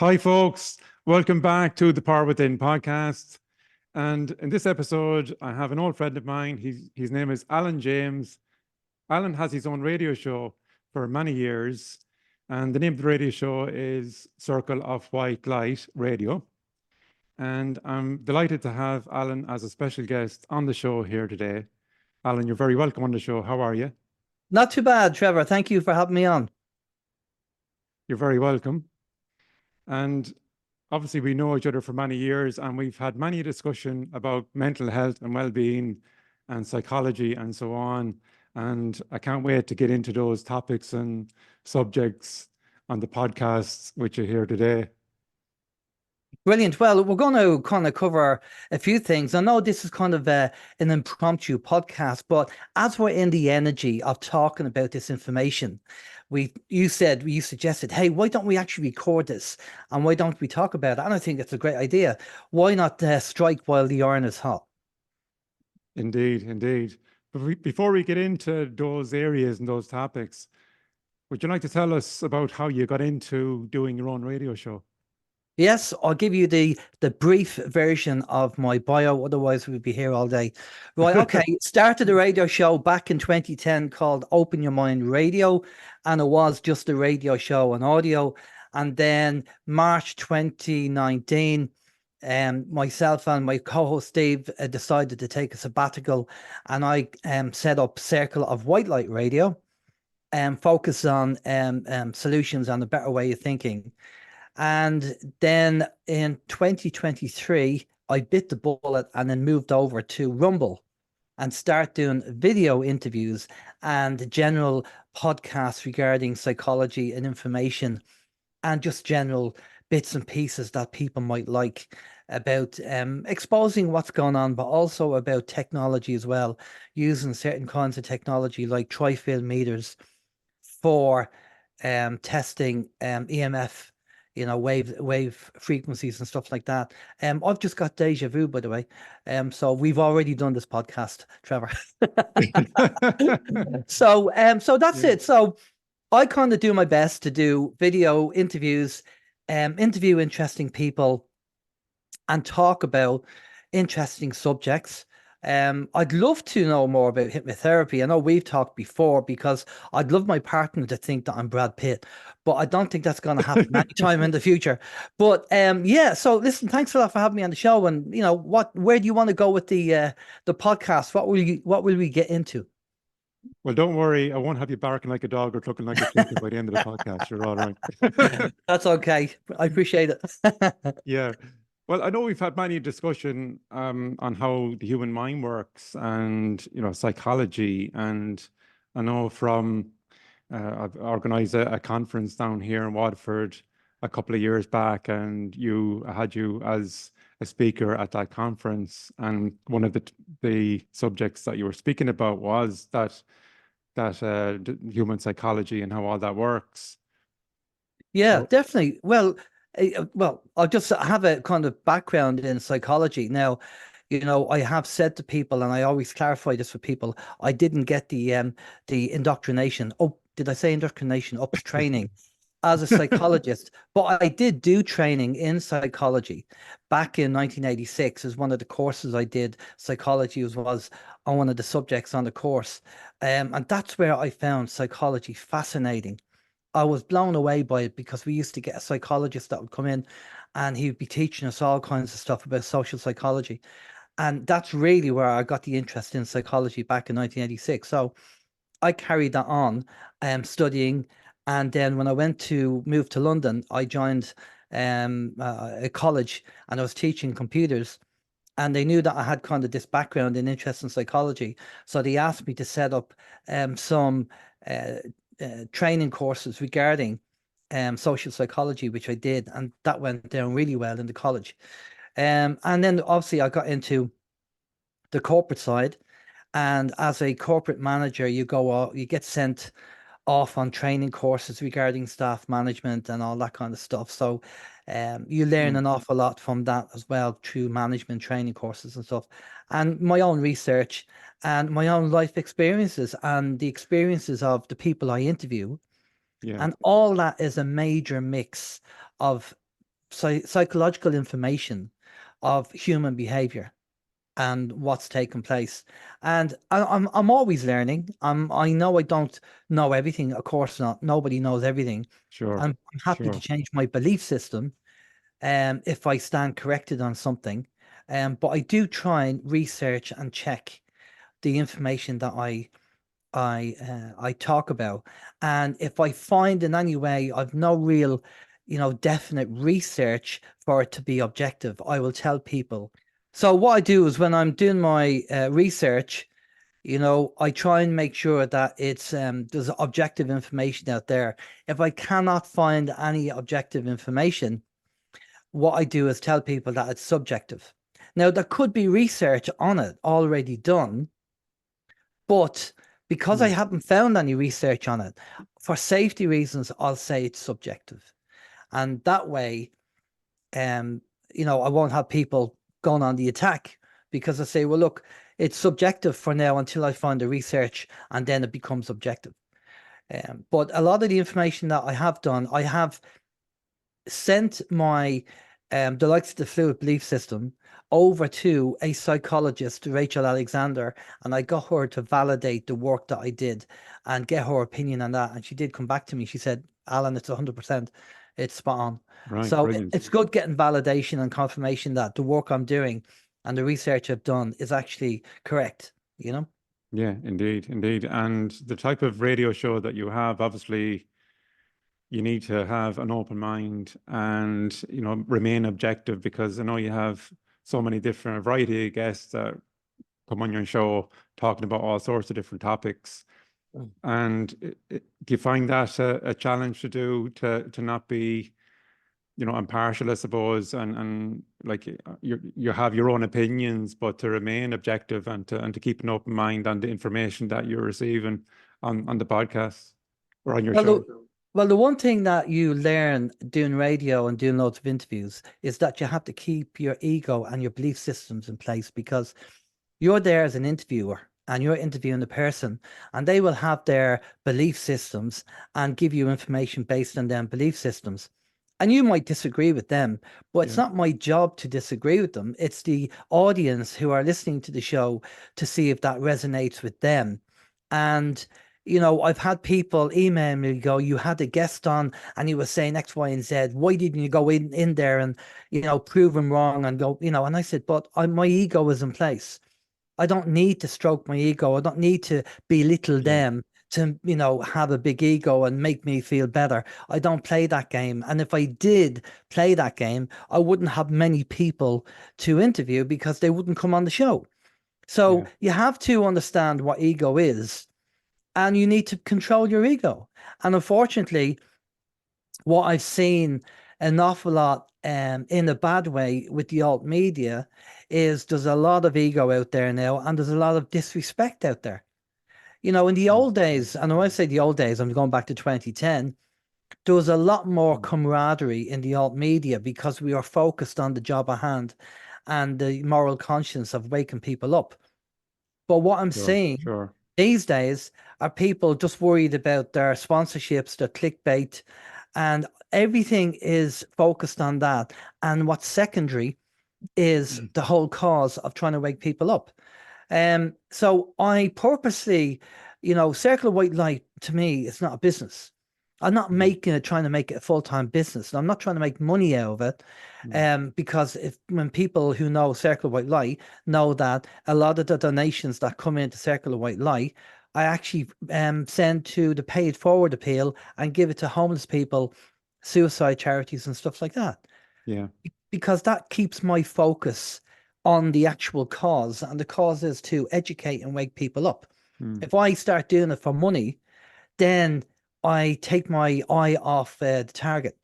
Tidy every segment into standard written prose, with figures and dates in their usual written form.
Hi, folks. Welcome back to the Power Within podcast. And in this episode, I have an old friend of mine. His name is Alan James. Alan has his own radio show for many years. And the name of the radio show is Circle of White Light Radio. And I'm delighted to have Alan as a special guest on the show here today. Alan, you're very welcome on the show. How are you? Not too bad, Trevor. Thank you for having me on. You're very welcome. And obviously, we know each other for many years, and we've had many discussion about mental health and well-being and psychology and so on. And I can't wait to get into those topics and subjects on the podcasts which are here today. Brilliant. Well, we're going to kind of cover a few things. I know this is kind of an impromptu podcast, but as we're in the energy of talking about this information, you suggested, hey, why don't we actually record this? And why don't we talk about it? And I think it's a great idea. Why not strike while the iron is hot? Indeed, indeed. But before we get into those areas and those topics, would you like to tell us about how you got into doing your own radio show? Yes, I'll give you the brief version of my bio, otherwise we'd be here all day. Right, okay, started a radio show back in 2010 called Open Your Mind Radio, and it was just a radio show on audio. And then March 2019, myself and my co-host Steve decided to take a sabbatical, and I set up Circle of White Light Radio and focus on solutions and a better way of thinking. And then in 2023, I bit the bullet and then moved over to Rumble and start doing video interviews and general podcasts regarding psychology and information and just general bits and pieces that people might like about exposing what's going on, but also about technology as well, using certain kinds of technology like tri-field meters for testing EMF, wave frequencies and stuff like that. I've just got deja vu, by the way. So we've already done this podcast, Trevor. So that's it. So I kind of do my best to do video interviews, interview interesting people, and talk about interesting subjects. I'd love to know more about hypnotherapy. I know we've talked before because I'd love my partner to think that I'm Brad Pitt, but I don't think that's going to happen anytime in the future. But yeah, so listen, thanks a lot for having me on the show. And where do you want to go with the podcast? What will we get into? Well, don't worry, I won't have you barking like a dog or clucking like a chicken by the end of the podcast. You're all right. That's okay. I appreciate it. Yeah. Well, I know we've had many discussion on how the human mind works and, psychology. And I know I've organized a conference down here in Waterford a couple of years back, and I had you as a speaker at that conference. And one of the subjects that you were speaking about was that human psychology and how all that works. Yeah, definitely. Well, I'll just have a kind of background in psychology. Now, I have said to people, and I always clarify this for people, I didn't get the indoctrination. Oh, did I say indoctrination? Ups training as a psychologist, but I did do training in psychology back in 1986 as one of the courses I did. Psychology was on one of the subjects on the course. And that's where I found psychology fascinating. I was blown away by it because we used to get a psychologist that would come in and he would be teaching us all kinds of stuff about social psychology. And that's really where I got the interest in psychology back in 1986. So I carried that on studying. And then when I moved to London, I joined a college and I was teaching computers. And they knew that I had kind of this background and interest in psychology. So they asked me to set up some training courses regarding social psychology, which I did, and that went down really well in the college. And then obviously I got into the corporate side, and as a corporate manager, you get sent off on training courses regarding staff management and all that kind of stuff. So you learn an awful lot from that as well through management training courses and stuff, and my own research and my own life experiences and the experiences of the people I interview. Yeah. And all that is a major mix of psychological information of human behavior and what's taken place. And I'm always learning. I know I don't know everything. Of course not. Nobody knows everything. Sure. I'm happy to Sure. change my belief system if I stand corrected on something. But I do try and research and check the information that I talk about. And if I find in any way I've no real, definite research for it to be objective, I will tell people. So what I do is when I'm doing my research, I try and make sure that it's there's objective information out there. If I cannot find any objective information, what I do is tell people that it's subjective. Now, there could be research on it already done, but because I haven't found any research on it, for safety reasons, I'll say it's subjective. And that way, I won't have people going on the attack, because I say, well, look, it's subjective for now until I find the research, and then it becomes objective. But a lot of the information that I have done, I have sent my the likes of the fluid belief system over to a psychologist, Rachel Alexander, and I got her to validate the work that I did and get her opinion on that. And she did come back to me. She said, Alan, it's 100%. It's spot on. Right. So Brilliant. it's good getting validation and confirmation that the work I'm doing and the research I've done is actually correct, Yeah, indeed, indeed. And the type of radio show that you have, obviously, you need to have an open mind and, remain objective, because I know you have so many different variety of guests that come on your show talking about all sorts of different topics. And do you find that a challenge to do, to not be, impartial, I suppose, and like you have your own opinions, but to remain objective and to keep an open mind on the information that you're receiving on the podcast or on your show? Well, the one thing that you learn doing radio and doing loads of interviews is that you have to keep your ego and your belief systems in place, because you're there as an interviewer and you're interviewing the person, and they will have their belief systems and give you information based on them belief systems. And you might disagree with them, but it's not my job to disagree with them. It's the audience who are listening to the show to see if that resonates with them. And I've had people email me, go, you had a guest on and he was saying X, Y, and Z. Why didn't you go in there and, prove him wrong and go, and I said, but my ego is in place. I don't need to stroke my ego. I don't need to belittle them to, have a big ego and make me feel better. I don't play that game. And if I did play that game, I wouldn't have many people to interview because they wouldn't come on the show. So you have to understand what ego is, and you need to control your ego. And unfortunately, what I've seen an awful lot in a bad way with the alt media is there's a lot of ego out there now, and there's a lot of disrespect out there. In the old days, and when I say the old days, I'm going back to 2010, there was a lot more camaraderie in the alt media because we are focused on the job at hand and the moral conscience of waking people up. But what I'm seeing these days are people just worried about their sponsorships, their clickbait, and everything is focused on that. And what's secondary is the whole cause of trying to wake people up. So I purposely, Circle of White Light, to me, it's not a business. I'm not trying to make it a full-time business. And I'm not trying to make money out of it. Because when people who know Circle of White Light know that a lot of the donations that come into Circle of White Light, I actually send to the Pay It Forward appeal and give it to homeless people, suicide charities and stuff like that. Yeah. Because that keeps my focus on the actual cause, and the cause is to educate and wake people up. If I start doing it for money, then I take my eye off the target,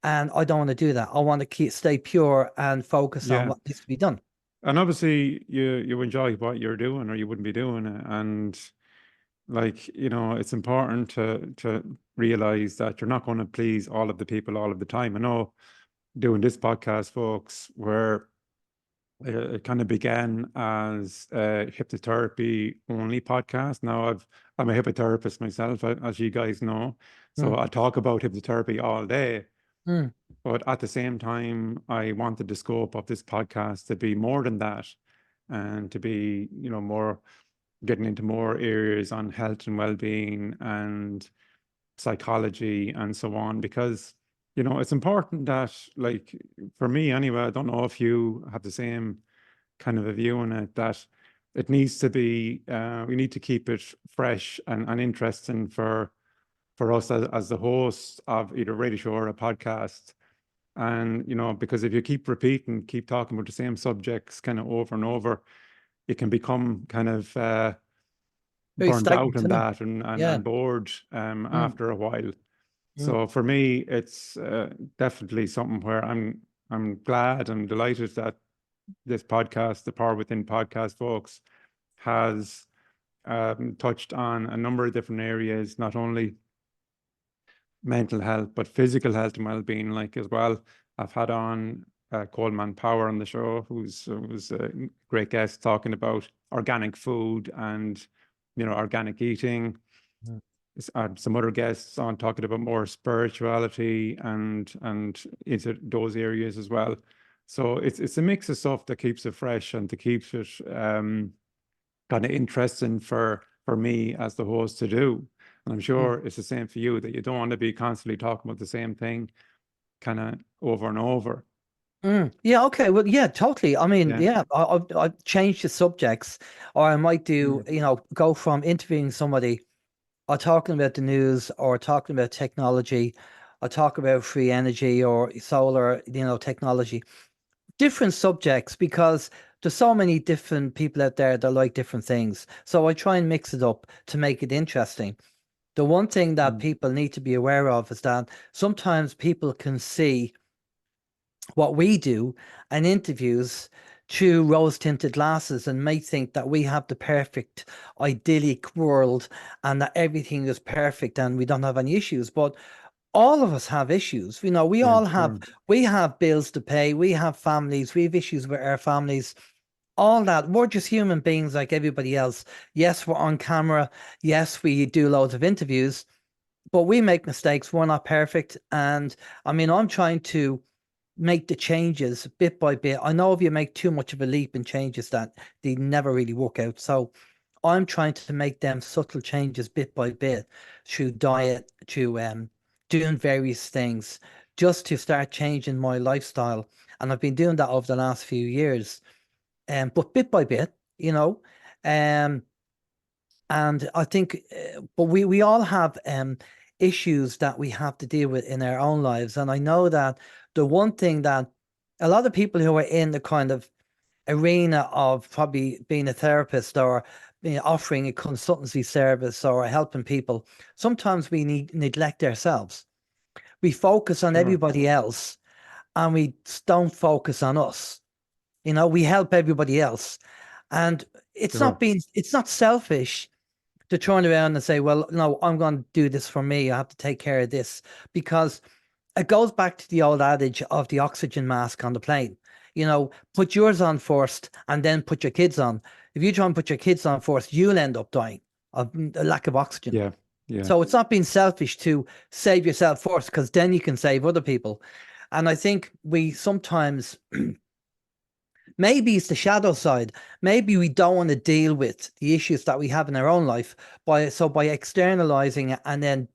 and I don't want to do that. I want to stay pure and focus on what needs to be done. And obviously you enjoy what you're doing, or you wouldn't be doing it. And it's important to realize that you're not going to please all of the people all of the time. I know doing this podcast, folks, where it kind of began as a hypnotherapy only podcast. Now I'm a hypnotherapist myself, as you guys know. So I talk about hypnotherapy all day. Mm. But at the same time, I wanted the scope of this podcast to be more than that, and to be, more getting into more areas on health and well-being and psychology and so on, because, it's important that, like, for me anyway, I don't know if you have the same kind of a view on it, that it needs to be, we need to keep it fresh and interesting for us as the hosts of either a radio show or a podcast. And, because if you keep repeating, keep talking about the same subjects kind of over and over, it can become kind of Very burnt out stagnant, on isn't it? that, and, Yeah. bored Mm. after a while. Mm. So for me, it's definitely something where I'm glad and delighted that this podcast, the Power Within podcast, folks, has touched on a number of different areas, not only mental health, but physical health and well-being, like, as well. I've had on Coleman Power on the show, who's was a great guest, talking about organic food and, organic eating. Mm. Some other guests on talking about more spirituality and into those areas as well. So it's a mix of stuff that keeps it fresh and to keeps it kind of interesting for me as the host to do. And I'm sure it's the same for you, that you don't want to be constantly talking about the same thing kind of over and over. Yeah, okay. Well, yeah, totally. I mean, Yeah. yeah, I change the subjects, or I might do, go from interviewing somebody or talking about the news or talking about technology or talk about free energy or solar, technology, different subjects, because there's so many different people out there that like different things. So I try and mix it up to make it interesting. The one thing that people need to be aware of is that sometimes people can see what we do in interviews through rose-tinted glasses and may think that we have the perfect idyllic world and that everything is perfect and we don't have any issues. But all of us have issues. We all have, we have bills to pay, we have families, we have issues with our families, all that. We're just human beings like everybody else. Yes, we're on camera. Yes, we do loads of interviews, but we make mistakes. We're not perfect. And I mean, I'm trying to make the changes bit by bit. I know if you make too much of a leap in changes, that they never really work out. So I'm trying to make them subtle changes bit by bit through diet, through doing various things, just to start changing my lifestyle. And I've been doing that over the last few years. But bit by bit, um, and I think, but we all have issues that we have to deal with in our own lives. And I know that the one thing that a lot of people who are in the kind of arena of probably being a therapist or offering a consultancy service or helping people, sometimes we neglect ourselves. We focus on everybody else and we don't focus on us. We help everybody else. And it's not selfish to turn around and say, well, no, I'm going to do this for me. I have to take care of this, because it goes back to the old adage of the oxygen mask on the plane. Put yours on first and then put your kids on. If you try and put your kids on first, you'll end up dying of a lack of oxygen. Yeah. Yeah. So it's not being selfish to save yourself first, because then you can save other people. And I think we sometimes maybe it's the shadow side. Maybe we don't want to deal with the issues that we have in our own life by externalizing it and then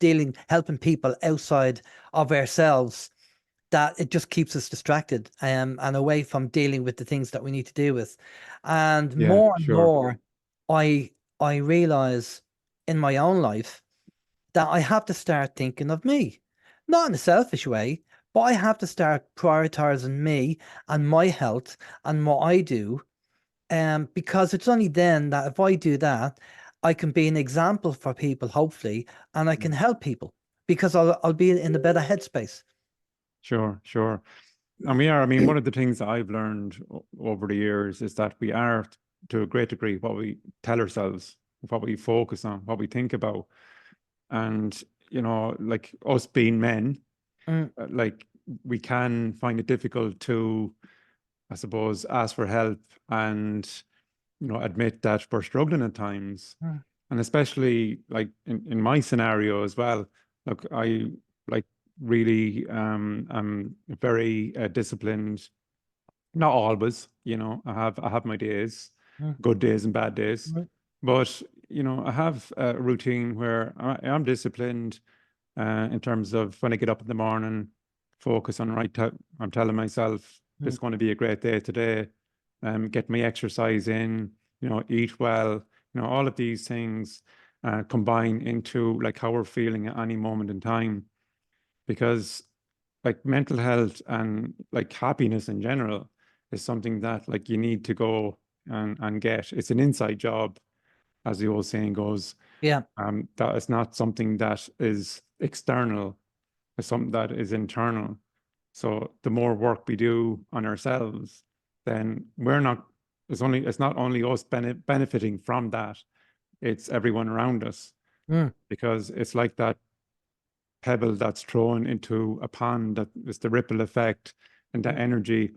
helping people outside of ourselves, that it just keeps us distracted and away from dealing with the things that we need to deal with. And more and more, I realize in my own life that I have to start thinking of me, not in a selfish way, but I have to start prioritizing me and my health and what I do. Because it's only then that if I do that, I can be an example for people, hopefully, and I can help people because I'll be in a better headspace. Sure. And I mean, one of the things that I've learned over the years is that we are, to a great degree, what we tell ourselves, what we focus on, what we think about. And, like us being men, like, we can find it difficult to, I suppose, ask for help and, admit that we're struggling at times. And especially like in my scenario as well, look, I like really very disciplined. Not always, I have my days, Mm, good days and bad days, mm, but I have a routine where I'm disciplined in terms of when I get up in the morning, focus on I'm telling myself this mm. is going to be a great day today, get my exercise in, eat well, all of these things combine into like how we're feeling at any moment in time, because like mental health and like happiness in general is something that like you need to go and get. It's an inside job, as the old saying goes. Yeah. That is not something that is external, it's something that is internal. So the more work we do on ourselves, then it's not only us benefiting from that, it's everyone around us, Mm, because it's like that pebble that's thrown into a pond, that is the ripple effect and the mm, energy,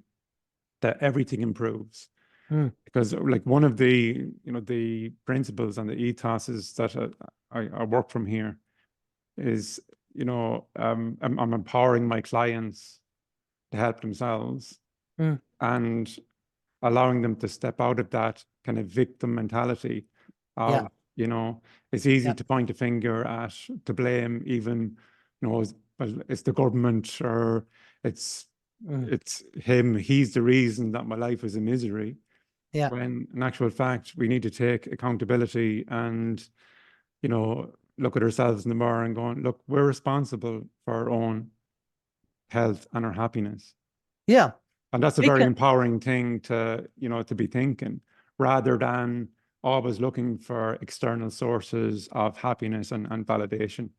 that everything improves. mm. Because like one of the principles and the ethoses that I work from here is, I'm empowering my clients to help themselves, Mm. and allowing them to step out of that kind of victim mentality Yeah. of, it's easy Yeah. to point a finger at, to blame even, well, it's the government, or it's Mm. it's him, he's the reason that my life is a misery. Yeah. When in actual fact, we need to take accountability and, look at ourselves in the mirror and going, look, we're responsible for our own health and our happiness. Yeah. And that's a We very can. empowering thing to be thinking, rather than always looking for external sources of happiness and validation.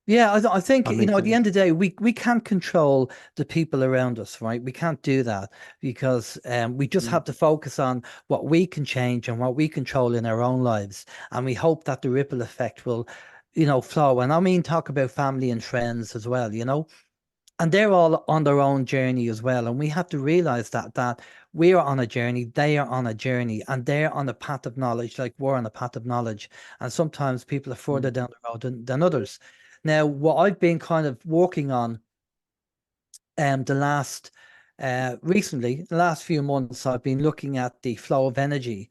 Yeah, I think, That makes at the sense. end of the day, we can't control the people around us, right? We can't do that because we just Mm, have to focus on what we can change and what we control in our own lives. And we hope that the ripple effect will, flow. And I mean, talk about family and friends as well, and they're all on their own journey as well. And we have to realize that we're on a journey, they are on a journey, and they're on a path of knowledge, like we're on a path of knowledge. And sometimes people are further mm, down the road than others. Now, what I've been kind of working on the last recently, the last few months, I've been looking at the flow of energy.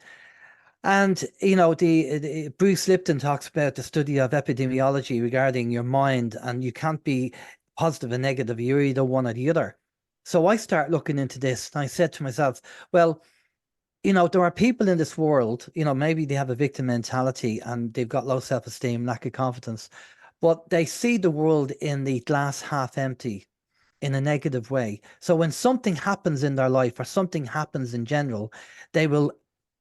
And the Bruce Lipton talks about the study of epidemiology regarding your mind, and you can't be positive and negative. You're either one or the other. So I start looking into this, and I said to myself, well, there are people in this world, maybe they have a victim mentality and they've got low self-esteem, lack of confidence, but they see the world in the glass half empty, in a negative way. So when something happens in their life or something happens in general, they will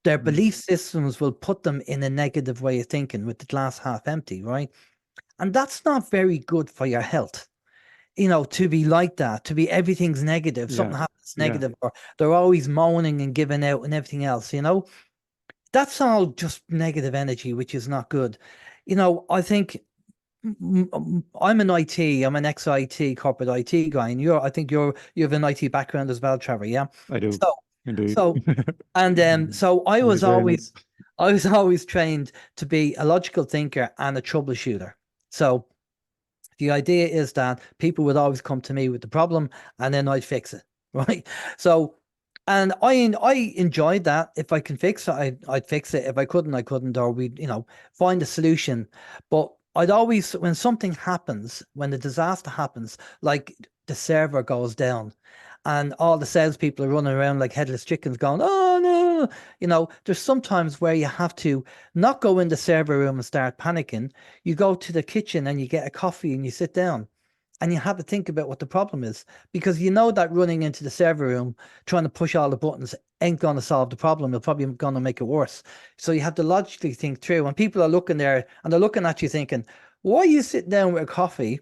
their mm. belief systems will put them in a negative way of thinking, with the glass half empty, right? And that's not very good for your health. To be like that, to be everything's negative, Yeah, something happens yeah, negative, or they're always moaning and giving out and everything else, that's all just negative energy, which is not good. I think I'm an IT. I'm an ex-IT corporate IT guy, and I think you have an IT background as well, Trevor. Yeah. I do So, indeed. so, and so In my veins. I was always trained to be a logical thinker and a troubleshooter. So the idea is that people would always come to me with the problem, and then I'd fix it, right? So, and I enjoyed that. If I can fix it, I'd fix it. If I couldn't, I couldn't, or we'd find a solution. But I'd always, when something happens, when the disaster happens, like the server goes down, and all the salespeople are running around like headless chickens, going, "Oh no!" There's sometimes where you have to not go in the server room and start panicking. You go to the kitchen and you get a coffee and you sit down and you have to think about what the problem is, because that running into the server room trying to push all the buttons ain't going to solve the problem. They're probably going to make it worse. So you have to logically think through. And people are looking there and they're looking at you thinking, why are you sitting down with a coffee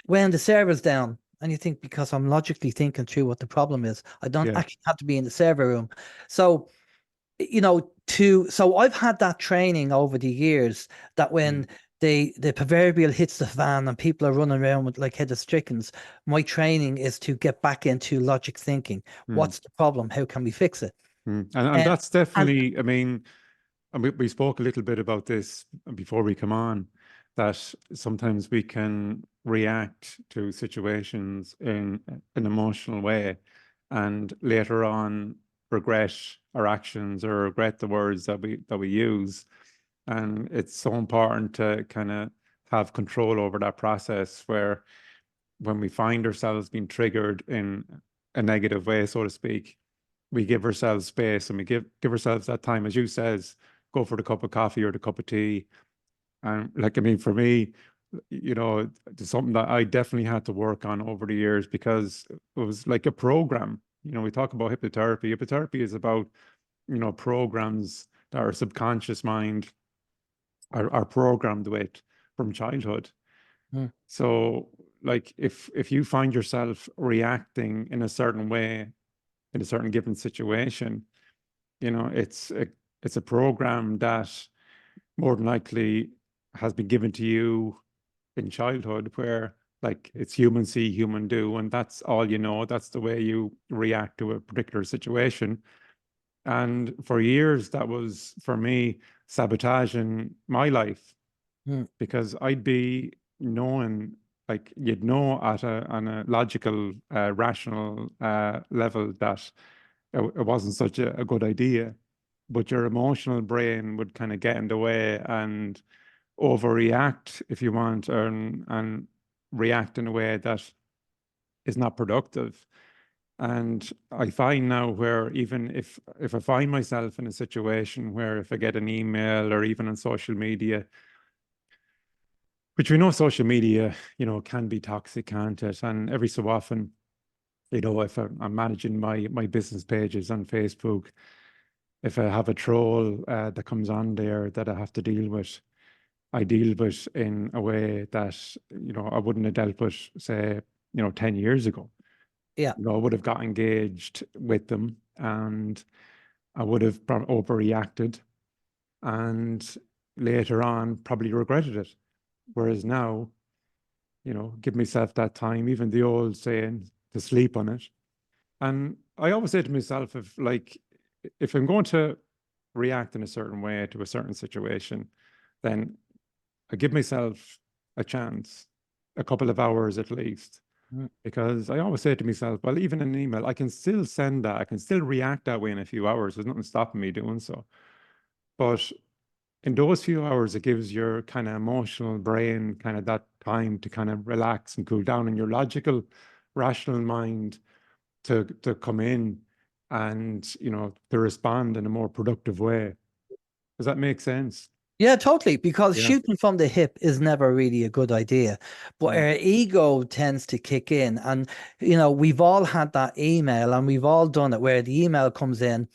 when the server's down? And you think, because I'm logically thinking through what the problem is. I don't Yeah. actually have to be in the server room. So so I've had that training over the years, that Mm, when the proverbial hits the fan and people are running around with like headless chickens, my training is to get back into logic thinking. mm, What's the problem? How can we fix it? and And that's and definitely, I mean, and we spoke a little bit about this before we come on. that sometimes we can react to situations in an emotional way and later on regret our actions or regret the words that we use. And it's so important to kind of have control over that process, where when we find ourselves being triggered in a negative way, so to speak, we give ourselves space and we give ourselves that time, as you says, go for the cup of coffee or the cup of tea. And like, I mean, for me, you know, it's something that I definitely had to work on over the years, because it was like a program. You know, we talk about hypnotherapy. Hypnotherapy is about, you know, programs that our subconscious mind are programmed with from childhood. Mm. So like if you find yourself reacting in a certain way in a certain given situation, you know, it's a program that more than likely has been given to you in childhood, where like it's human see, human do, and that's all you know. That's the way you react to a particular situation. And for years, that was for me sabotaging my life, Mm. because I'd be knowing, like you'd know on a logical, rational level that it wasn't such a good idea, but your emotional brain would kind of get in the way and overreact, if you want, and react in a way that is not productive. And I find now, where even if I find myself in a situation where if I get an email or even on social media, which we know social media, you know, can be toxic, can't it? And every so often, you know, if I'm managing my business pages on Facebook, if I have a troll that comes on there that I have to deal with, I deal with in a way that, you know, I wouldn't have dealt with, say, you know, 10 years ago. Yeah. You know, I would have got engaged with them and I would have overreacted and later on probably regretted it. Whereas now, you know, give myself that time, even the old saying, to sleep on it. And I always say to myself, if I'm going to react in a certain way to a certain situation, then I give myself a chance, a couple of hours at least, Mm. because I always say to myself, well, even an email, I can still send that, I can still react that way in a few hours. There's nothing stopping me doing so. But in those few hours, it gives your kind of emotional brain kind of that time to kind of relax and cool down, and your logical, rational mind to come in and, you know, to respond in a more productive way. Does that make sense? Yeah, totally. Because Yeah. shooting from the hip is never really a good idea. But Mm. our ego tends to kick in. And, you know, we've all had that email and we've all done it where the email comes in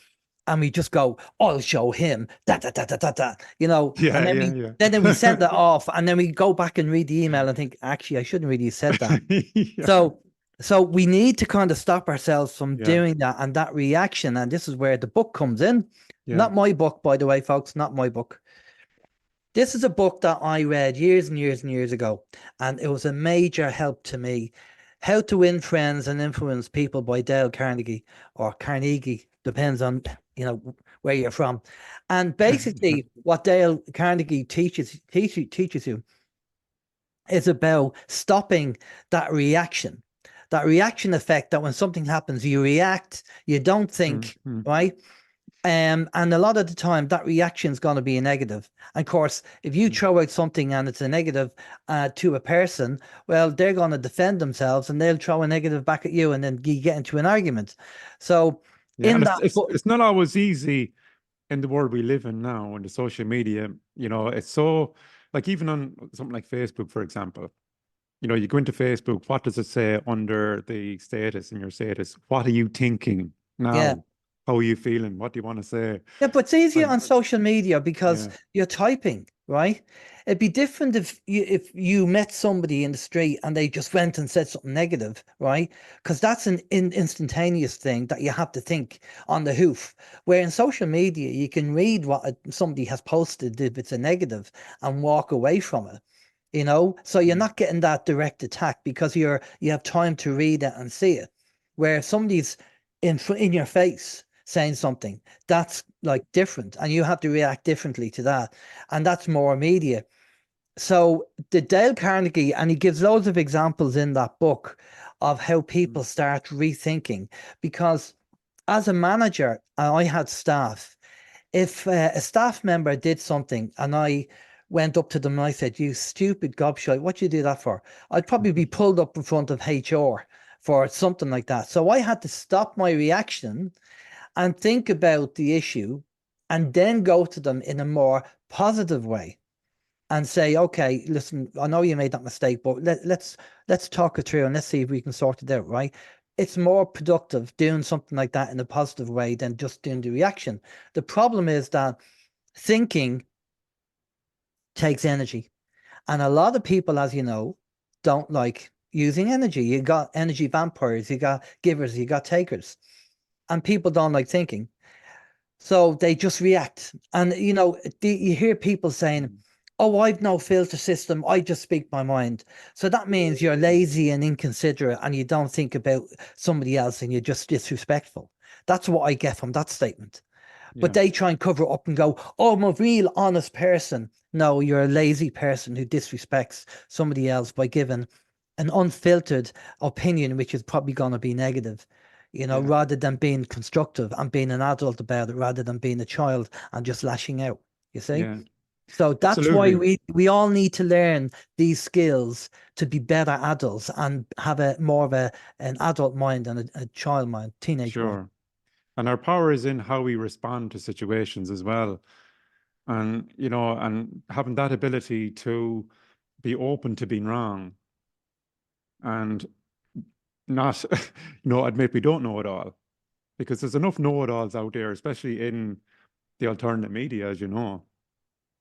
and we just go, I'll show him, you know, and Yeah, then yeah, we yeah. then we send it off and then we go back and read the email and think, actually, I shouldn't really have said that. Yeah, So so we need to kind of stop ourselves from yeah, doing that and that reaction. And this is where the book comes in. yeah. Not my book, by the way, folks, not my book. This is a book that I read years and years and years ago, and it was a major help to me. How to Win Friends and Influence People by Dale Carnegie, or Carnegie, depends on, you know, where you're from. And basically, what Dale Carnegie teaches you is about stopping that reaction effect, that when something happens, you react, you don't Mm, think, mm, right? And a lot of the time that reaction is going to be a negative. And of course, if you mm. throw out something and it's a negative to a person, well, they're going to defend themselves and they'll throw a negative back at you, and then you get into an argument. So Yeah, in and that book, it's not always easy in the world we live in now, in the social media. You know, it's so, like, even on something like Facebook, for example, you know, you go into Facebook, what does it say under the status, in your status? What are you thinking yeah. now? How are you feeling? What do you want to say? Yeah, but it's easier And on social media because yeah, you're typing, right? It'd be different if you met somebody in the street and they just went and said something negative, right? Because that's an instantaneous thing that you have to think on the hoof. Where in social media, you can read what somebody has posted if it's a negative and walk away from it, you know? So you're mm, not getting that direct attack because you have time to read it and see it. Where if somebody's in your face saying something, that's like different, and you have to react differently to that, and that's more immediate. So the Dale Carnegie, and he gives loads of examples in that book of how people start rethinking. Because as a manager, and I had staff, if a staff member did something and I went up to them and I said, "You stupid gobshite, what you do that for?" I'd probably be pulled up in front of HR for something like that. So I had to stop my reaction and think about the issue and then go to them in a more positive way and say, "Okay, listen, I know you made that mistake, but let's talk it through and let's see if we can sort it out," right? It's more productive doing something like that in a positive way than just doing the reaction. The problem is that thinking takes energy. And a lot of people, as you know, don't like using energy. You got energy vampires, you got givers, you got takers. And people don't like thinking. So they just react. And, you hear people saying, "Oh, I've no filter system. I just speak my mind." So that means you're lazy and inconsiderate and you don't think about somebody else and you're just disrespectful. That's what I get from that statement. But Yeah, they try and cover it up and go, "Oh, I'm a real honest person." No, you're a lazy person who disrespects somebody else by giving an unfiltered opinion, which is probably going to be negative, yeah, rather than being constructive and being an adult about it, rather than being a child and just lashing out, you see? yeah, So that's why absolutely. we all need to learn these skills to be better adults and have a more of an adult mind than a child mind, teenage mind. Sure. And our power is in how we respond to situations as well. And, and having that ability to be open to being wrong and not, admit we don't know it all. Because there's enough know-it-alls out there, especially in the alternative media, as you know.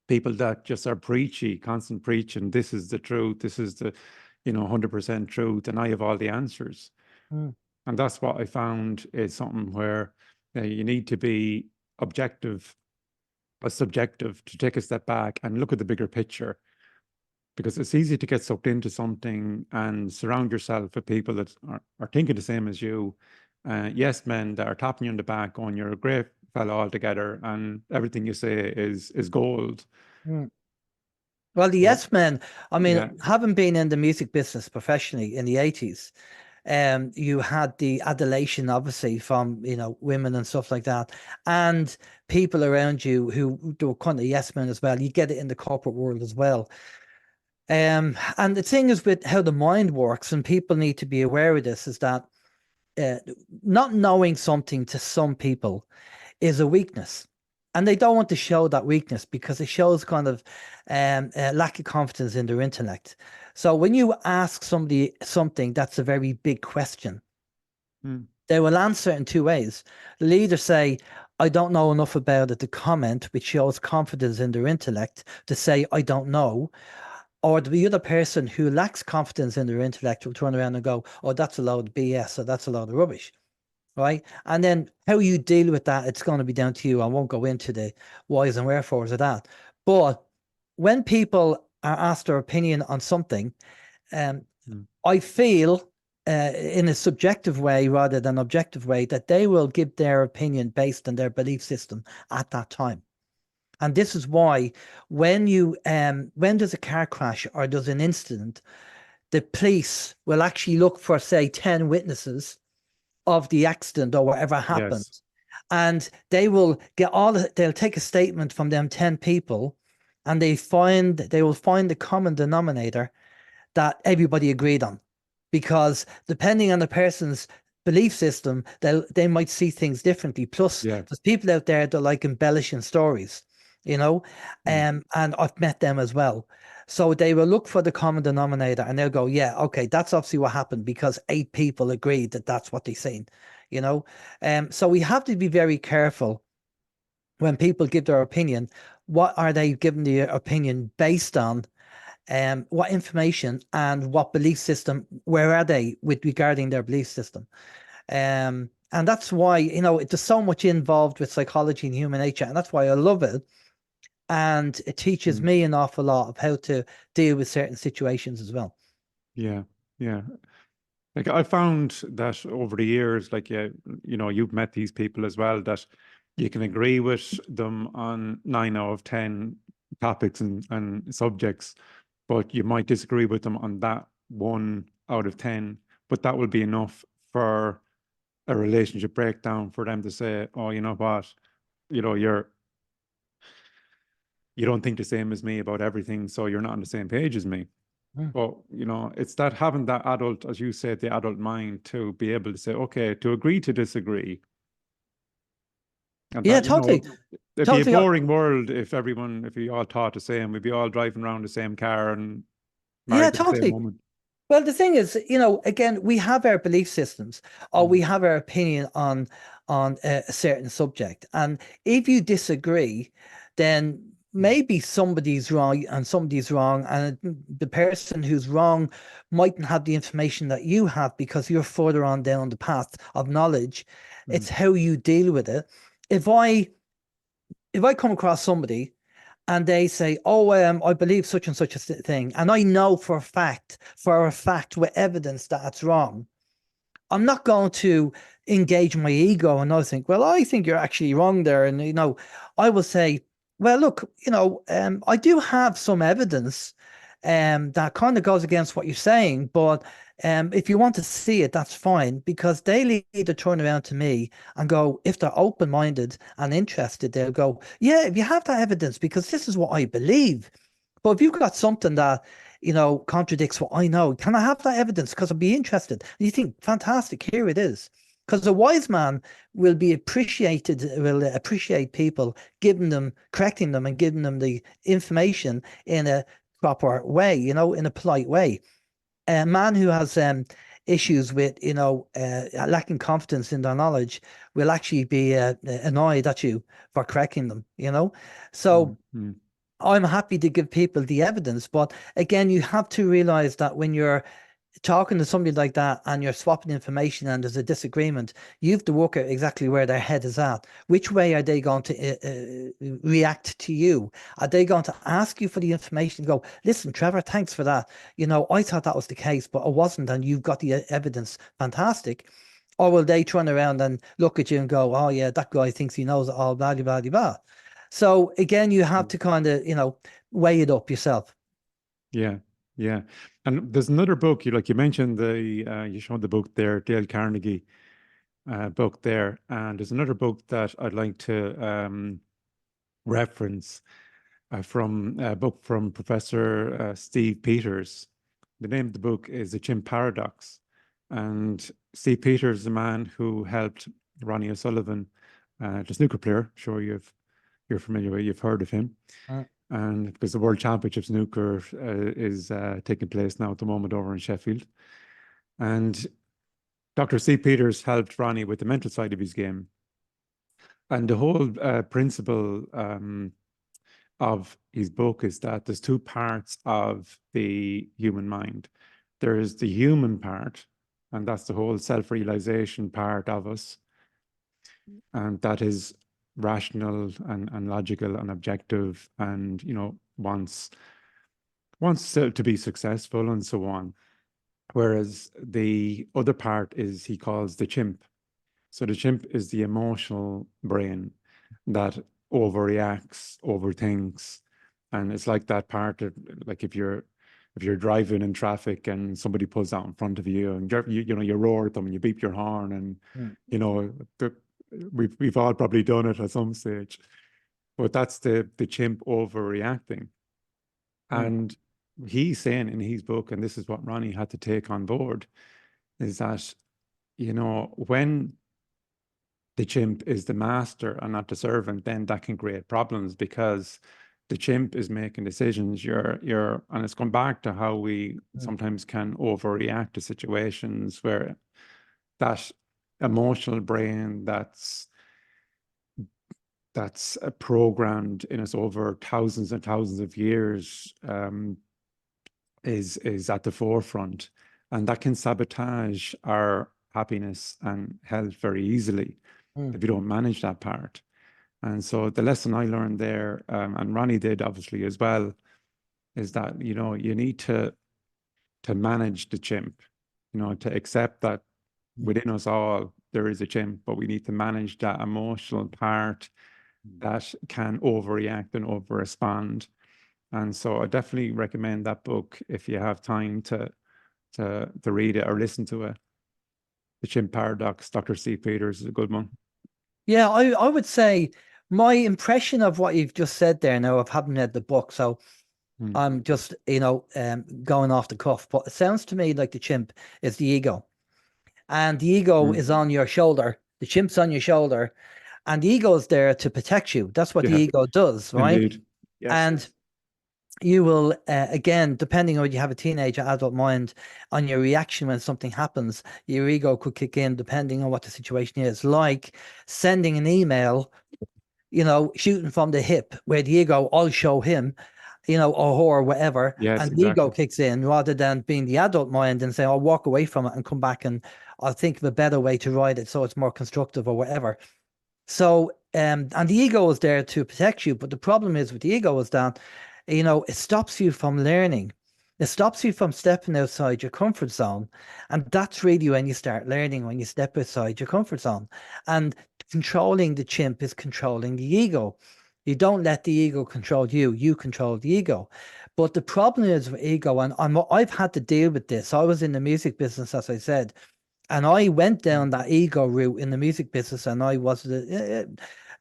People that just are preachy, constant preaching, this is the truth, this is the, 100% truth, and I have all the answers. Mm. And that's what I found is something where you need to be objective, subjective, to take a step back and look at the bigger picture. Because it's easy to get sucked into something and surround yourself with people that are thinking the same as you. Yes, men that are tapping you on the back, going, "You're a great fella altogether, and everything you say is gold." Mm. Well, the But Yes Men, I mean, yeah, having been in the music business professionally in the 80s, you had the adulation, obviously, from, women and stuff like that, and people around you who were kind of yes men as well. You get it in the corporate world as well. And the thing is with how the mind works, and people need to be aware of this, is that uh, not knowing something to some people is a weakness. And they don't want to show that weakness because it shows kind of lack of confidence in their intellect. So when you ask somebody something that's a very big question, mm, they will answer in two ways. They'll either say, "I don't know enough about it," to comment, which shows confidence in their intellect, to say, "I don't know." Or the other person who lacks confidence in their intellect will turn around and go, "Oh, that's a load of BS, or that's a load of rubbish." Right? And then how you deal with that, it's going to be down to you. I won't go into the whys and wherefores of that. But when people are asked their opinion on something, um, mm, I feel in a subjective way rather than objective way that they will give their opinion based on their belief system at that time. And this is why when there's a car crash or there's an incident, the police will actually look for, say, 10 witnesses of the accident or whatever happened. yes, And they will they'll take a statement from them 10 people and they will find the common denominator that everybody agreed on. Because depending on the person's belief system, they might see things differently. Plus, yeah, there's people out there that like embellishing stories, mm, and I've met them as well. So they will look for the common denominator and they'll go, "Yeah, okay, that's obviously what happened because 8 people agreed that that's what they seen, you know. So we have to be very careful when people give their opinion. What are they giving the opinion based on? What information and what belief system? Where are they with regarding their belief system? And that's why, there's so much involved with psychology and human nature, and that's why I love it. And it teaches mm, me an awful lot of how to deal with certain situations as well. yeah, yeah. Like I found that over the years, like you've met these people as well, that you can agree with them on 9 out of 10 topics and subjects, but you might disagree with them on that 1 out of 10, but that will be enough for a relationship breakdown for them to say, oh, you know what, you know, you don't think the same as me about everything, so you're not on the same page as me. Mm. But, you know, it's that having that adult, as you said, the adult mind to be able to say, okay, to agree to disagree. And Yeah, that, you know, totally, it'd be a totally. boring world if we all thought the same. We'd be all driving around the same car and Yeah, married to the same totally. woman. Well, the thing is, again, we have our belief systems, or we have our opinion on a certain subject, and if you disagree, then maybe somebody's wrong and somebody's wrong, and the person who's wrong mightn't have the information that you have because you're further on down the path of knowledge. It's how you deal with it. If I come across somebody and they say, "Oh, I believe such and such a thing," and I know for a fact, with evidence that it's wrong, I'm not going to engage my ego and I think, "Well, I think you're actually wrong there," and I will say, "Well, look, I do have some evidence, that kind of goes against what you're saying, but if you want to see it, that's fine," because they'll either turn around to me and go, if they're open-minded and interested, they'll go, "Yeah, if you have that evidence, because this is what I believe." But if you've got something that, contradicts what I know, can I have that evidence? Because I'd be interested. And you think, fantastic, here it is. Because a wise man will appreciate people giving them, correcting them, and giving them the information in a proper way, in a polite way. A man who has issues with, lacking confidence in their knowledge will actually be annoyed at you for correcting them. So I'm happy to give people the evidence, but again, you have to realize that when you're talking to somebody like that and you're swapping information and there's a disagreement, you have to work out exactly where their head is at. Which way are they going to react to you? Are they going to ask you for the information and go, "Listen, Trevor, thanks for that. I thought that was the case, but it wasn't, and you've got the evidence. Fantastic." Or will they turn around and look at you and go, "Oh yeah, that guy thinks he knows it all, blah, blah, blah, blah." So again, you have to kind of, weigh it up yourself. Yeah, yeah. And there's another book you mentioned you showed the book there, Dale Carnegie book there, and there's another book that I'd like to reference from a book from Professor Steve Peters. The name of the book is The Chimp Paradox, and Steve Peters is a man who helped Ronnie O'Sullivan, the snooker player. Sure, you're familiar with, you've heard of him. And because the World Championship snooker is taking place now at the moment over in Sheffield. And Dr. Steve Peters helped Ronnie with the mental side of his game. And the whole principle of his book is that there's two parts of the human mind. There's the human part, and that's the whole self-realization part of us. And that is rational and logical and objective and, wants to be successful and so on. Whereas the other part is, he calls the chimp. So the chimp is the emotional brain that overreacts, overthinks. And it's like that part of, like, if you're driving in traffic and somebody pulls out in front of you and you roar at them and you beep your horn and we've all probably done it at some stage. But that's the chimp overreacting. And he's saying in his book, and this is what Ronnie had to take on board, is that, when the chimp is the master and not the servant, then that can create problems because the chimp is making decisions. And it's gone back to how we sometimes can overreact to situations where that emotional brain that's programmed in us over thousands and thousands of years is at the forefront, and that can sabotage our happiness and health very easily if you don't manage that part. And so the lesson I learned there, and Ronnie did obviously as well, is that you need to manage the chimp, to accept that within us all there is a chimp, but we need to manage that emotional part that can overreact and over respond. And so I definitely recommend that book if you have time to read it or listen to it. The Chimp Paradox, Dr. Steve Peters is a good one. Yeah, I would say my impression of what you've just said there now, I haven't read the book, so I'm just, going off the cuff, but it sounds to me like the chimp is the ego. And the ego is on your shoulder. The chimp's on your shoulder. And the ego is there to protect you. That's what the ego does, right? Indeed. Yes. And you will, again, depending on whether you have a teenage or adult mind, on your reaction when something happens, your ego could kick in depending on what the situation is. Like sending an email, shooting from the hip, where the ego, I'll show him, or whatever. Yes, and exactly. the ego kicks in rather than being the adult mind and say, I'll walk away from it and come back and I'll think of a better way to write it so it's more constructive or whatever. So, and the ego is there to protect you. But the problem is with the ego is that, it stops you from learning. It stops you from stepping outside your comfort zone. And that's really when you start learning, when you step outside your comfort zone. And controlling the chimp is controlling the ego. You don't let the ego control you, you control the ego. But the problem is with ego, and I've had to deal with this. I was in the music business, as I said, and I went down that ego route in the music business, and I was,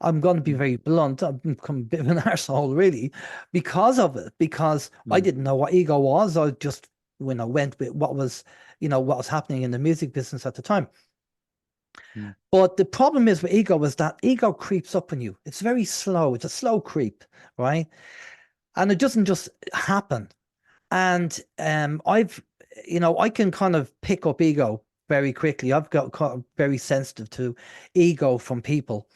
I'm going to be very blunt, I've become a bit of an arsehole, really, because of it, because I didn't know what ego was. I just, went with what was happening in the music business at the time. But the problem is with ego is that ego creeps up on you. It's very slow. It's a slow creep, right? And it doesn't just happen. And I can kind of pick up ego very quickly. I've got very sensitive to ego from people.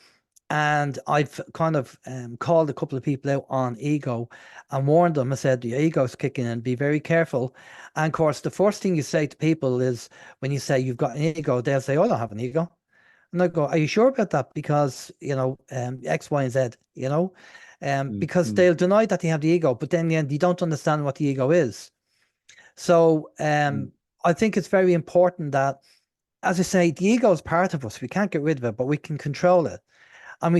And I've kind of called a couple of people out on ego and warned them. I said, the ego's kicking in, be very careful. And of course, the first thing you say to people is when you say you've got an ego, they'll say, oh, I don't have an ego. And I go, are you sure about that? Because, X, Y, and Z, because they'll deny that they have the ego, but then in the end, you don't understand what the ego is. So I think it's very important that, as I say, the ego is part of us. We can't get rid of it, but we can control it. And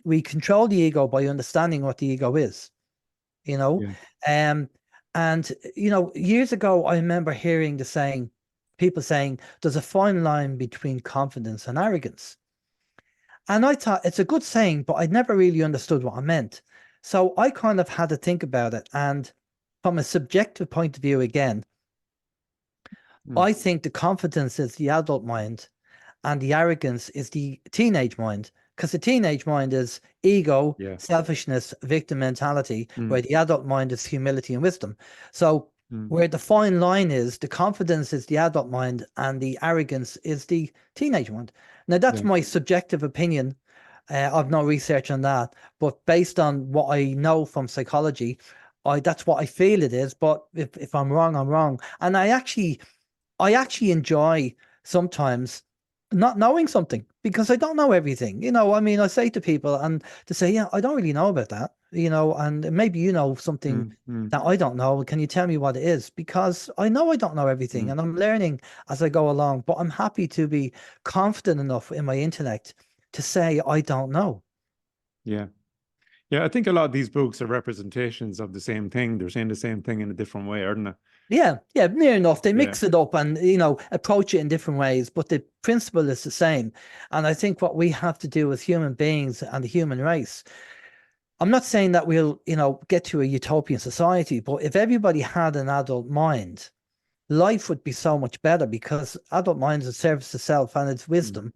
we control the ego by understanding what the ego is, And, years ago, I remember hearing people saying, there's a fine line between confidence and arrogance. And I thought it's a good saying, but I never really understood what I meant. So I kind of had to think about it. And from a subjective point of view, again, I think the confidence is the adult mind and the arrogance is the teenage mind. Because the teenage mind is ego, selfishness, victim mentality, where the adult mind is humility and wisdom. So where the fine line is, the confidence is the adult mind and the arrogance is the teenage mind. Now, that's my subjective opinion. I've no research on that, but based on what I know from psychology, that's what I feel it is. But if I'm wrong, I'm wrong. And I actually enjoy sometimes not knowing something because I don't know everything. I mean, I say to people and to say, yeah, I don't really know about that, and maybe something that I don't know. Can you tell me what it is? Because I know I don't know everything and I'm learning as I go along, but I'm happy to be confident enough in my intellect to say, I don't know. Yeah. Yeah, I think a lot of these books are representations of the same thing. They're saying the same thing in a different way, aren't they? Yeah, near enough. They mix it up and, approach it in different ways, but the principle is the same. And I think what we have to do as human beings and the human race, I'm not saying that we'll, get to a utopian society, but if everybody had an adult mind, life would be so much better because adult mind is a service to self and it's wisdom.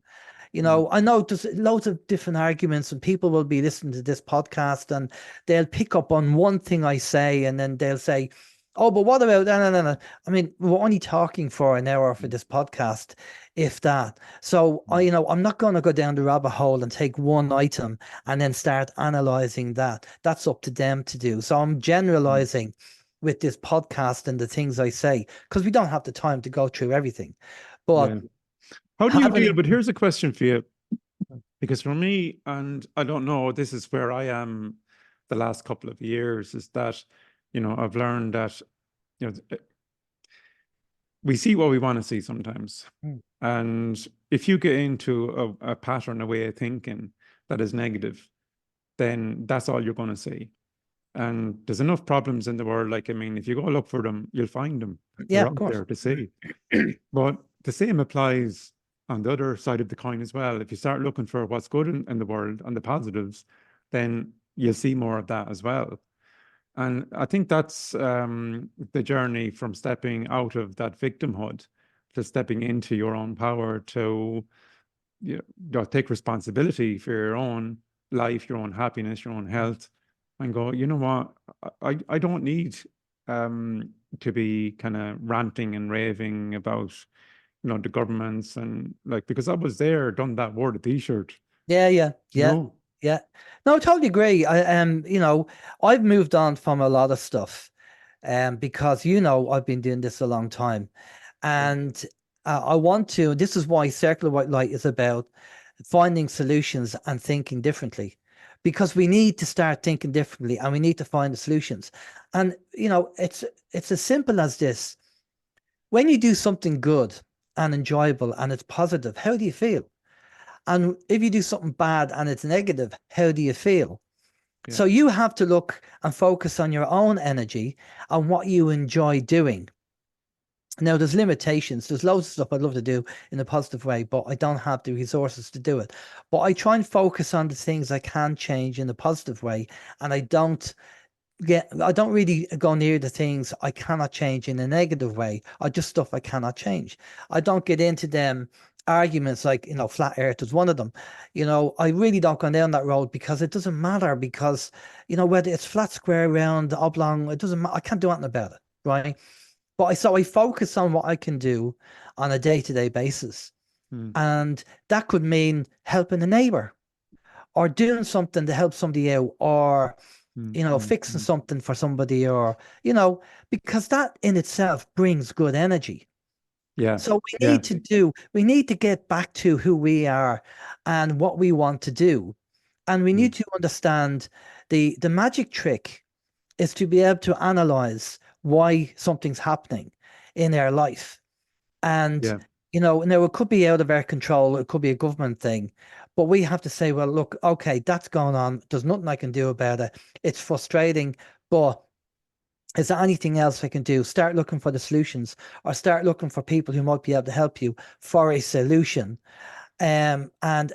I know there's loads of different arguments and people will be listening to this podcast and they'll pick up on one thing I say and then they'll say, oh, but what about no. I mean, we're only talking for an hour for this podcast, if that. So I'm not going to go down the rabbit hole and take one item and then start analyzing that. That's up to them to do. So I'm generalizing with this podcast and the things I say because we don't have the time to go through everything. But how do you deal? But here's a question for you, because for me, and I don't know, this is where I am the last couple of years, is that I've learned that, we see what we want to see sometimes. And if you get into a pattern, a way of thinking that is negative, then that's all you're going to see. And there's enough problems in the world. Like, I mean, if you go look for them, you'll find them. Yeah, They're of out course. there to see. But the same applies on the other side of the coin as well. If you start looking for what's good in the world and the positives, then you'll see more of that as well. And I think that's the journey from stepping out of that victimhood to stepping into your own power to take responsibility for your own life, your own happiness, your own health, and go, you know what, I don't need to be kind of ranting and raving about, the governments and because I was there, done that, wore the t-shirt. Yeah, yeah, yeah. No. Yeah. No, I totally agree. I've moved on from a lot of stuff, because I've been doing this a long time, and I want to. This is why Circle of White Light is about finding solutions and thinking differently, because we need to start thinking differently, and we need to find the solutions. And it's as simple as this: when you do something good and enjoyable and it's positive, how do you feel? And if you do something bad and it's negative, how do you feel? Yeah. So you have to look and focus on your own energy and what you enjoy doing. Now, there's limitations. There's loads of stuff I'd love to do in a positive way, but I don't have the resources to do it. But I try and focus on the things I can change in a positive way, and I don't really go near the things I cannot change in a negative way, or just stuff I cannot change. I don't get into them arguments like, flat earth is one of them. I really don't go down that road, because it doesn't matter, because, whether it's flat, square, round, oblong, it doesn't matter. I can't do anything about it, right? But I focus on what I can do on a day-to-day basis. And that could mean helping a neighbor, or doing something to help somebody out, or fixing something for somebody, or because that in itself brings good energy. Yeah. So we need to get back to who we are and what we want to do. And we need to understand the magic trick is to be able to analyze why something's happening in our life. And now it could be out of our control, it could be a government thing, but we have to say, well, look, okay, that's going on. There's nothing I can do about it. It's frustrating, but is there anything else I can do? Start looking for the solutions, or start looking for people who might be able to help you for a solution. And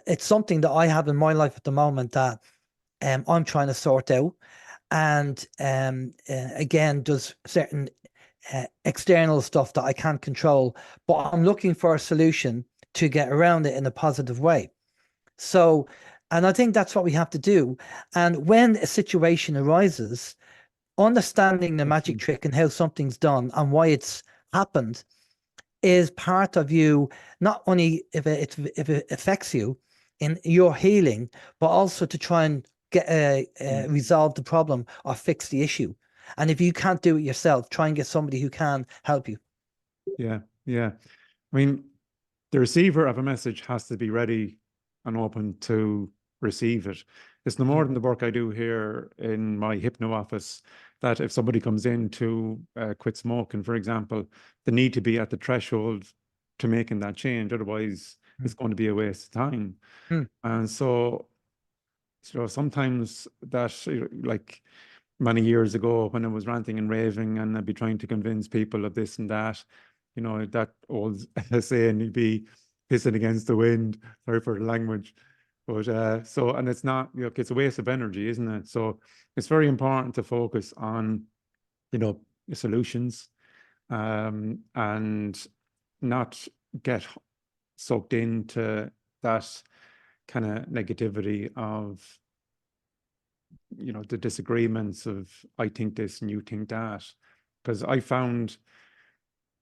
it's something that I have in my life at the moment that I'm trying to sort out. And again, there's certain external stuff that I can't control, but I'm looking for a solution to get around it in a positive way. So, and I think that's what we have to do. And when a situation arises, understanding the magic trick and how something's done and why it's happened is part of you, not only if it affects you in your healing, but also to try and get resolve the problem or fix the issue. And if you can't do it yourself, try and get somebody who can help you. Yeah, yeah. I mean, the receiver of a message has to be ready and open to receive it. It's no more than the work I do here in my hypno office, that if somebody comes in to quit smoking, for example, they need to be at the threshold to making that change. Otherwise, it's going to be a waste of time. And so sometimes that, like many years ago when I was ranting and raving and I'd be trying to convince people of this and that, that old saying, you'd be pissing against the wind, sorry for the language. But and it's not, it's a waste of energy, isn't it? So it's very important to focus on, solutions, and not get sucked into that kind of negativity of, the disagreements of, I think this and you think that. Because I found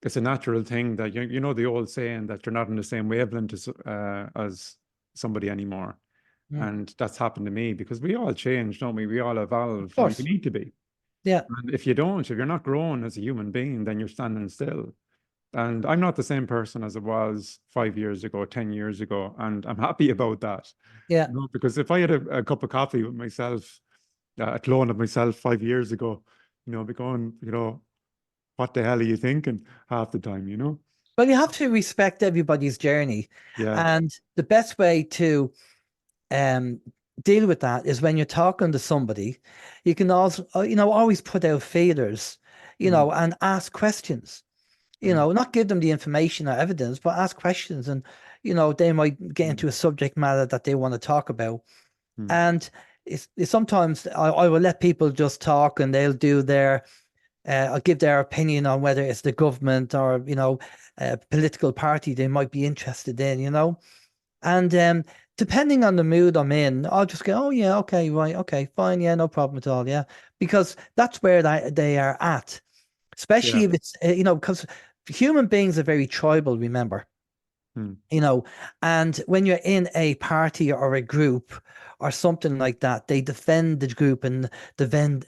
it's a natural thing that, the old saying that you're not in the same wavelength as somebody anymore. And that's happened to me, because we all change, don't we? We all evolve. Of course. And we need to be. Yeah. And if you're not growing as a human being, then you're standing still. And I'm not the same person as I was 5 years ago, 10 years ago. And I'm happy about that. Yeah. Because if I had a cup of coffee with myself, a clone of myself 5 years ago, be going, what the hell are you thinking half the time, Well, you have to respect everybody's journey. Yeah. And the best way to deal with that is when you're talking to somebody, you can also, always put out feelers, and ask questions, not give them the information or evidence, but ask questions. And, they might get into a subject matter that they want to talk about. And it's sometimes I will let people just talk and they'll do I'll give their opinion on whether it's the government or, a political party they might be interested in, and depending on the mood I'm in, I'll just go, oh yeah, okay, right, okay, fine, yeah, no problem at all, yeah, because that's where they are at, especially Yeah. if it's because human beings are very tribal, remember, and when you're in a party or a group or something like that, they defend the group and defend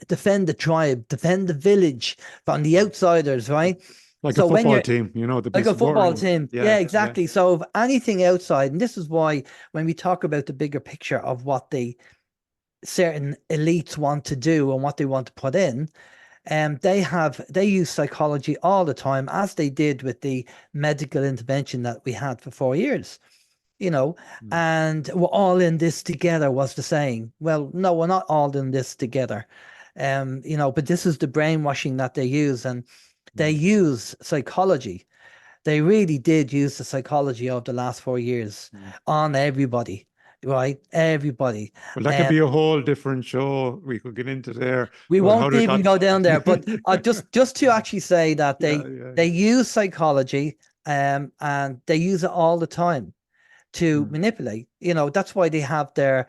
the tribe, defend the village from the outsiders, right? Like a So when football you're team, they'd be like a football supporting. team. Yeah, Yeah, yeah. exactly. So if anything outside, and this is why when we talk about the bigger picture of what the certain elites want to do and what they want to put in, they use psychology all the time, as they did with the medical intervention that we had for 4 years. And we're all in this together was the saying. Well, no, we're not all in this together. But this is the brainwashing that they use, and they use psychology. They really did use the psychology of the last 4 years on everybody, right? Everybody. Well, that could be a whole different show. We could get into there. We Well, how won't did even that? go down there, but just to actually say that Yeah, they use psychology, and they use it all the time to manipulate. That's why they have their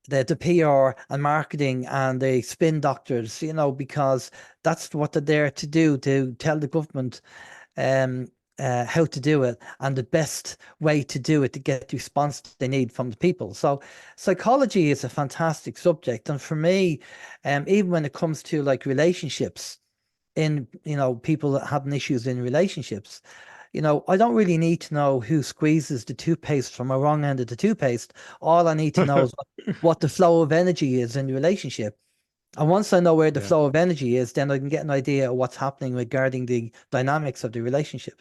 the PR and marketing and the spin doctors, because that's what they're there to do, to tell the government how to do it and the best way to do it to get the response they need from the people. So psychology is a fantastic subject. And for me, even when it comes to like relationships, in people that having issues in relationships, I don't really need to know who squeezes the toothpaste from a wrong end of the toothpaste. All I need to know is what the flow of energy is in the relationship. And once I know where the flow of energy is, then I can get an idea of what's happening regarding the dynamics of the relationship.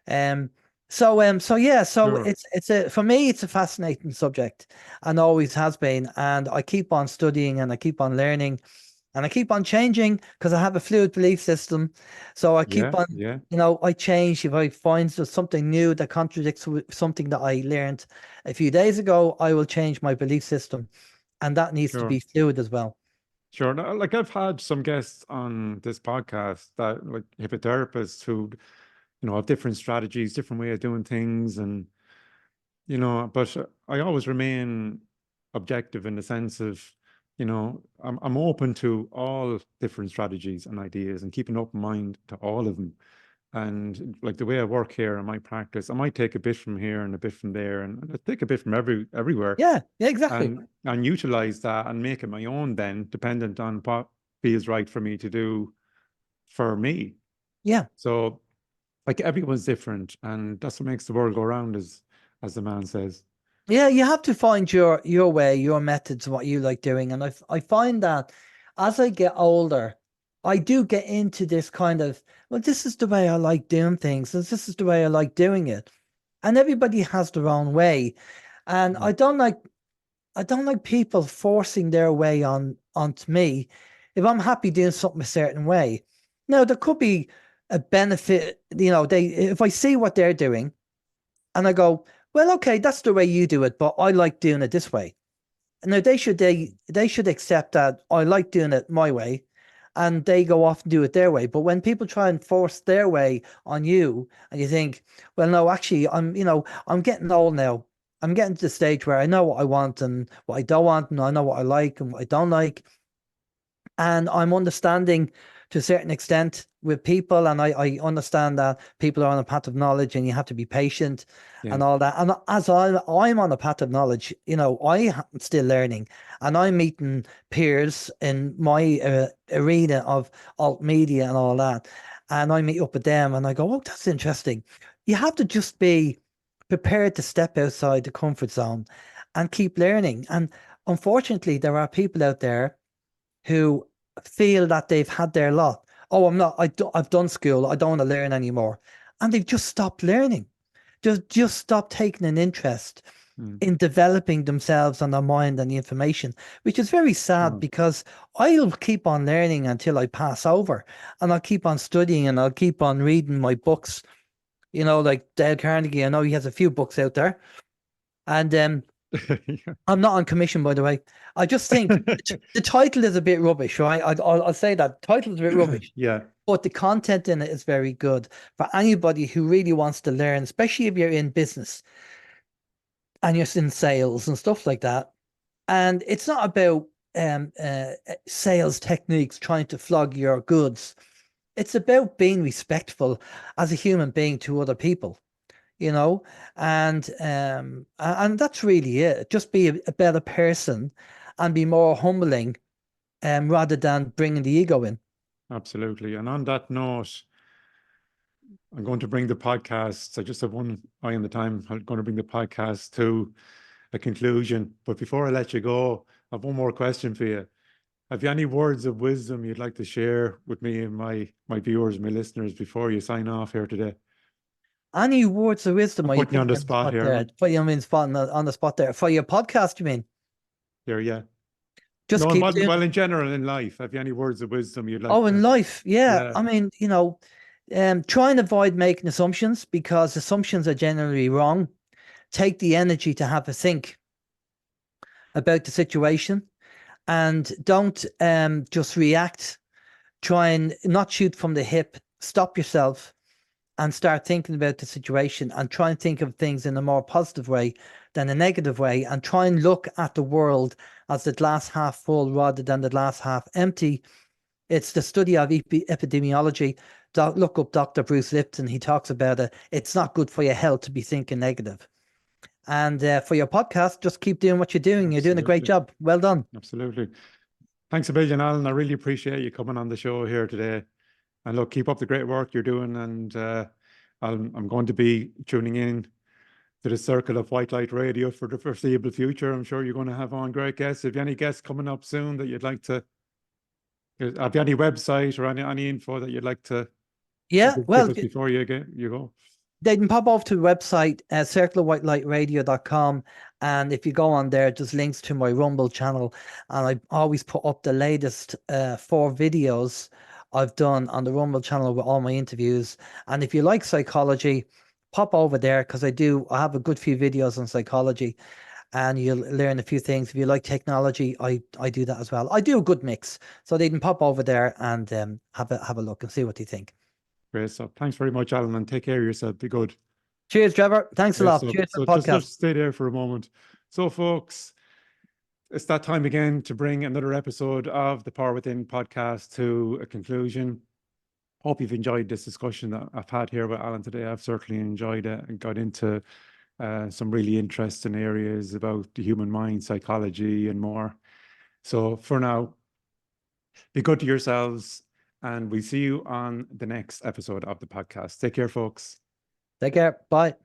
So yeah, Sure. it's for me, it's a fascinating subject and always has been. And I keep on studying and I keep on learning. And I keep on changing because I have a fluid belief system. So I keep on, I change. If I find there's something new that contradicts something that I learned a few days ago, I will change my belief system. And that needs to be fluid as well. Sure. Now, like I've had some guests on this podcast that like hypnotherapists who, have different strategies, different way of doing things. And, but I always remain objective in the sense of, I'm open to all different strategies and ideas and keep an open mind to all of them. And like the way I work here in my practice, I might take a bit from here and a bit from there, and I take a bit from everywhere. Yeah, exactly. And utilize that and make it my own then, dependent on what feels right for me to do for me. Yeah. So like everyone's different, and that's what makes the world go round, as the man says. Yeah, you have to find your way, your methods, what you like doing. And I find that as I get older, I do get into this kind of, well, this is the way I like doing things, and this is the way I like doing it. And everybody has their own way. And I don't like people forcing their way onto me if I'm happy doing something a certain way. Now, there could be a benefit, if I see what they're doing and I go, well, okay, that's the way you do it, but I like doing it this way. Now they should accept that I like doing it my way, and they go off and do it their way. But when people try and force their way on you, and you think, well, no, actually, I'm getting old now. I'm getting to the stage where I know what I want and what I don't want, and I know what I like and what I don't like. And I'm understanding to a certain extent with people, and I understand that people are on a path of knowledge and you have to be patient and all that. And as I'm on a path of knowledge, I'm still learning, and I'm meeting peers in my arena of alt media and all that. And I meet up with them and I go, oh, that's interesting. You have to just be prepared to step outside the comfort zone and keep learning. And unfortunately, there are people out there who feel that they've had their lot. Oh, I've done school. I don't want to learn anymore. And they've just stopped learning. Just stopped taking an interest in developing themselves and their mind and the information, which is very sad because I'll keep on learning until I pass over, and I'll keep on studying and I'll keep on reading my books, you know, like Dale Carnegie. I know he has a few books out there, and I'm not on commission, by the way. I just think the title is a bit rubbish, right? I'll say that title is a bit rubbish. Yeah. But the content in it is very good for anybody who really wants to learn, especially if you're in business and you're in sales and stuff like that. And it's not about sales techniques trying to flog your goods. It's about being respectful as a human being to other people, you know, and that's really it. Just be a better person and be more humbling, rather than bringing the ego in. Absolutely. And on that note, I'm going to bring the podcast. I just have one eye on the time. I'm going to bring the podcast to a conclusion. But before I let you go, I have one more question for you. Have you any words of wisdom you'd like to share with me and my viewers, my listeners, before you sign off here today? Any words of wisdom? I'm putting you on the spot here. Put you on the spot there. For your podcast, you mean? There, yeah. Just no, keep well, in general, in life, have you any words of wisdom you'd like Oh, in life, yeah. Yeah. I mean, you know, try and avoid making assumptions, because assumptions are generally wrong. Take the energy to have a think about the situation, and don't just react. Try and not shoot from the hip. Stop yourself and start thinking about the situation, and try and think of things in a more positive way than a negative way, and try and look at the world as the glass half full rather than the glass half empty. It's the study of epidemiology. Look up Dr. Bruce Lipton. He talks about it. It's not good for your health to be thinking negative. And for your podcast, just keep doing what you're doing. You're doing a great job. Well done. Absolutely. Thanks a billion, Alan. I really appreciate you coming on the show here today. And look, keep up the great work you're doing. And I'm going to be tuning in to the circle of White Light Radio for the foreseeable future. I'm sure you're going to have on great guests. If you have any guests coming up soon that you'd like to, have you any website or any info that you'd like to give us before you go? They can pop off to the website, circleofwhitelightradio.com. And if you go on there, there's links to my Rumble channel. And I always put up the latest 4 videos I've done on the Rumble channel with all my interviews. And if you like psychology, pop over there, because I have a good few videos on psychology, and you'll learn a few things. If you like technology, I do that as well. I do a good mix. So they can pop over there and have a look and see what you think. Great stuff. Thanks very much, Alan, and take care of yourself. Be good. Cheers, Trevor. Thanks a lot. Cheers for the podcast. Just stay there for a moment. So, folks, it's that time again to bring another episode of the Power Within podcast to a conclusion. Hope you've enjoyed this discussion that I've had here with Alan today. I've certainly enjoyed it and got into some really interesting areas about the human mind, psychology, and more. So for now, be good to yourselves, and we'll see you on the next episode of the podcast. Take care, folks. Take care. Bye.